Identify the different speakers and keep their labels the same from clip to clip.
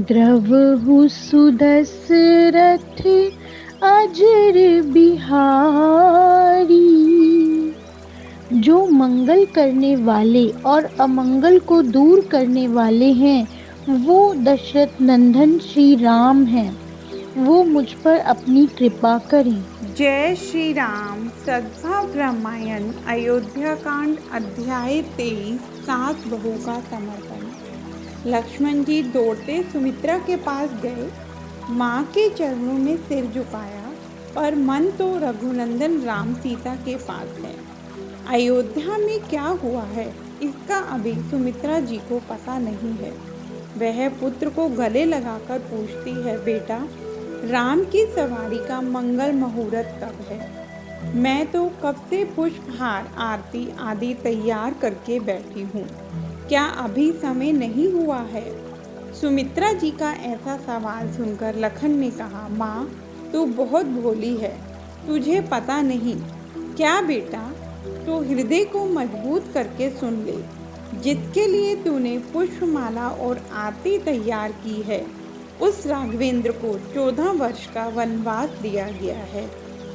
Speaker 1: द्रवहु सुदशरथ अजर बिहारी। जो मंगल करने वाले और अमंगल को दूर करने वाले हैं, वो दशरथ नंदन श्री राम हैं। वो मुझ पर अपनी कृपा करें।
Speaker 2: जय श्री राम। सद्भाव रामायण अयोध्या कांड अध्याय 23 सास बहू का समर्पण। लक्ष्मण जी दौड़ते सुमित्रा के पास गए, माँ के चरणों में सिर झुकाया, पर मन तो रघुनंदन राम सीता के पास है। अयोध्या में क्या हुआ है, इसका अभी सुमित्रा जी को पता नहीं है। वह पुत्र को गले लगाकर पूछती है, बेटा राम की सवारी का मंगल मुहूर्त कब है? मैं तो कब से पुष्पहार आरती आदि तैयार करके बैठी हूँ, क्या अभी समय नहीं हुआ है? सुमित्रा जी का ऐसा सवाल सुनकर लखन ने कहा, माँ तू बहुत भोली है, तुझे पता नहीं। क्या बेटा, तो हृदय को मजबूत करके सुन ले। जिसके लिए तूने पुष्पमाला और आरती तैयार की है, उस राघवेंद्र को 14 वर्ष का वनवास दिया गया है।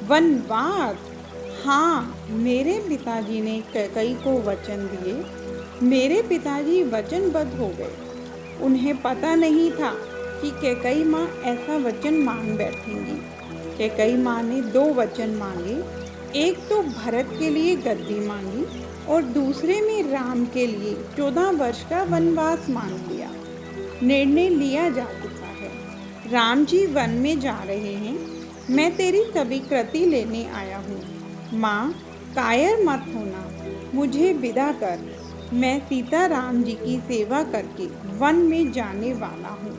Speaker 2: वनवास? हाँ, मेरे पिताजी ने कैकई को वचन दिए। मेरे पिताजी वचनबद्ध हो गए। उन्हें पता नहीं था कि कैकई माँ ऐसा वचन मांग बैठेंगी। कैकई माँ ने 2 वचन मांगे। एक तो भरत के लिए गद्दी मांगी और दूसरे में राम के लिए 14 वर्ष का वनवास मांग लिया। निर्णय लिया जा चुका है। राम जी वन में जा रहे हैं। मैं तेरी स्वीकृति लेने आया हूँ। माँ कायर मत होना, मुझे विदा कर। मैं सीता राम जी की सेवा करके वन में जाने वाला हूँ।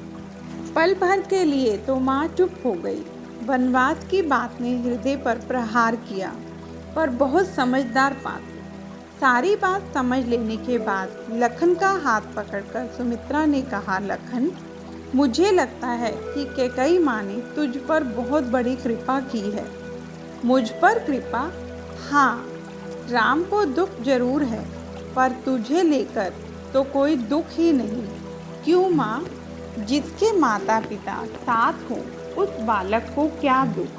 Speaker 2: पल भर के लिए तो माँ चुप हो गई। वनवास की बात ने हृदय पर प्रहार किया, पर बहुत समझदार बात। सारी बात समझ लेने के बाद लखन का हाथ पकड़कर सुमित्रा ने कहा, लखन मुझे लगता है कि कैकई माँ ने तुझ पर बहुत बड़ी कृपा की है। मुझ पर कृपा? हाँ, राम को दुख जरूर है, पर तुझे लेकर तो कोई दुख ही नहीं। क्यों माँ? जिसके माता पिता साथ हो, उस बालक को क्या दुख?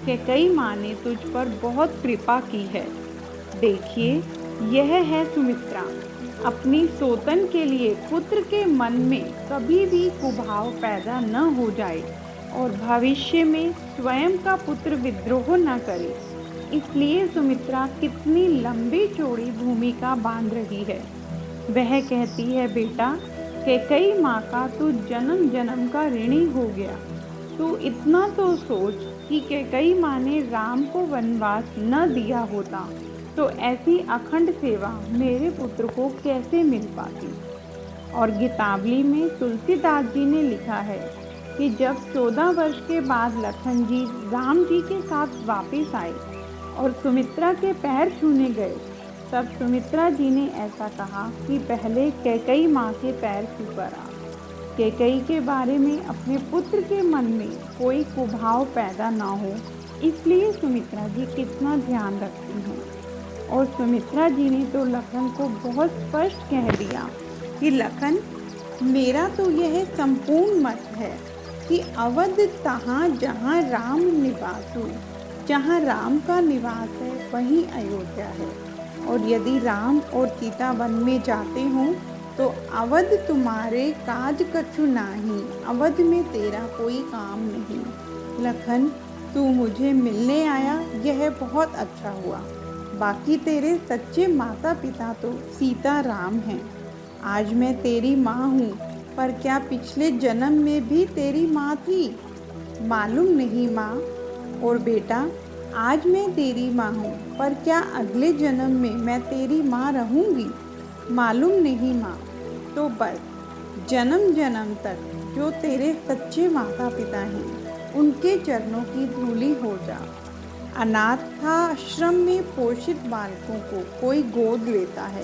Speaker 2: कैकई माँ ने तुझ पर बहुत कृपा की है। देखिए, यह है सुमित्रा। अपनी सोतन के लिए पुत्र के मन में कभी भी कुभाव पैदा न हो जाए और भविष्य में स्वयं का पुत्र विद्रोह न करे, इसलिए सुमित्रा कितनी लंबी चौड़ी भूमिका बांध रही है। वह कहती है, बेटा कैकई माँ का तू जन्म जन्म का ऋणी हो गया। तू इतना तो सोच कि कैकई माँ ने राम को वनवास न दिया होता तो ऐसी अखंड सेवा मेरे पुत्र को कैसे मिल पाती। और गीतावली में तुलसीदास जी ने लिखा है कि जब 14 वर्ष के बाद लखन जी राम जी के साथ वापस आए और सुमित्रा के पैर छूने गए, तब सुमित्रा जी ने ऐसा कहा कि पहले कैकई माँ के पैर छूकर आ। कैकई के बारे में अपने पुत्र के मन में कोई कुभाव पैदा ना हो, इसलिए सुमित्रा जी कितना ध्यान रखती हैं। और सुमित्रा जी ने तो लखन को बहुत स्पष्ट कह दिया कि लखन, मेरा तो यह संपूर्ण मत है कि अवध तहाँ जहाँ राम निवास हो, जहाँ राम का निवास है वहीं अयोध्या है। और यदि राम और सीता वन में जाते हों तो अवध तुम्हारे काज कछु नाही, अवध में तेरा कोई काम नहीं। लखन, तू मुझे मिलने आया, यह बहुत अच्छा हुआ। बाकी तेरे सच्चे माता पिता तो सीता राम हैं। आज मैं तेरी माँ हूँ, पर क्या पिछले जन्म में भी तेरी माँ थी? मालूम नहीं माँ। और बेटा, आज मैं तेरी माँ हूँ, पर क्या अगले जन्म में मैं तेरी माँ रहूँगी? मालूम नहीं माँ। तो बस जन्म जन्म तक जो तेरे सच्चे माता पिता हैं, उनके चरणों की धूली हो जा। अनाथाश्रम में पोषित बालकों को कोई गोद लेता है।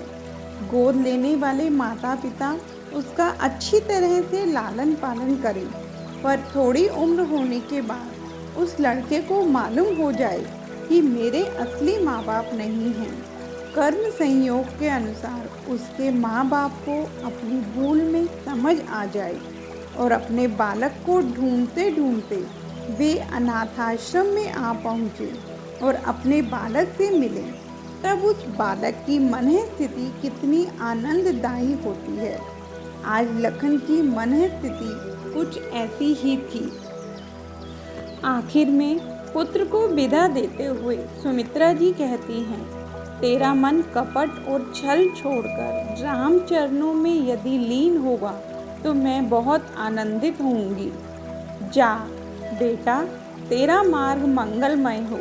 Speaker 2: गोद लेने वाले माता पिता उसका अच्छी तरह से लालन पालन करें, पर थोड़ी उम्र होने के बाद उस लड़के को मालूम हो जाए कि मेरे असली माँ बाप नहीं हैं। कर्म संयोग के अनुसार उसके माँ बाप को अपनी भूल में समझ आ जाए और अपने बालक को ढूंढते ढूंढते वे अनाथाश्रम में आ पहुँचे और अपने बालक से मिले। तब उस बालक की मन स्थिति कितनी आनंददायी होती है। आज लखन की मन स्थिति कुछ ऐसी ही थी। आखिर में पुत्र को विदा देते हुए सुमित्रा जी कहती हैं, तेरा मन कपट और छल छोड़कर राम चरणों में यदि लीन होगा तो मैं बहुत आनंदित होंगी। जा बेटा, तेरा मार्ग मंगलमय हो।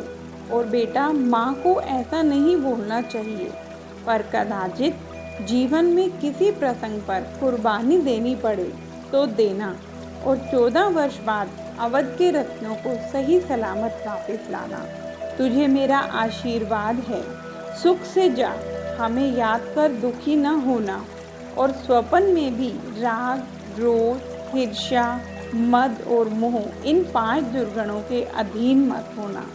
Speaker 2: और बेटा, माँ को ऐसा नहीं बोलना चाहिए, पर कदाचित जीवन में किसी प्रसंग पर कुर्बानी देनी पड़े तो देना और 14 वर्ष बाद अवध के रत्नों को सही सलामत वापस लाना। तुझे मेरा आशीर्वाद है। सुख से जा, हमें याद कर दुखी न होना। और स्वप्न में भी राग, क्रोध, ईर्ष्या, मद और मोह, इन 5 दुर्गुणों के अधीन मत होना।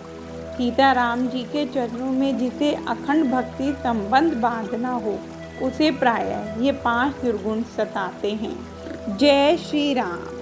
Speaker 2: सीताराम जी के चरणों में जिसे अखंड भक्ति संबंध बांधना हो, उसे प्रायः ये 5 दुर्गुण सताते हैं। जय श्री राम।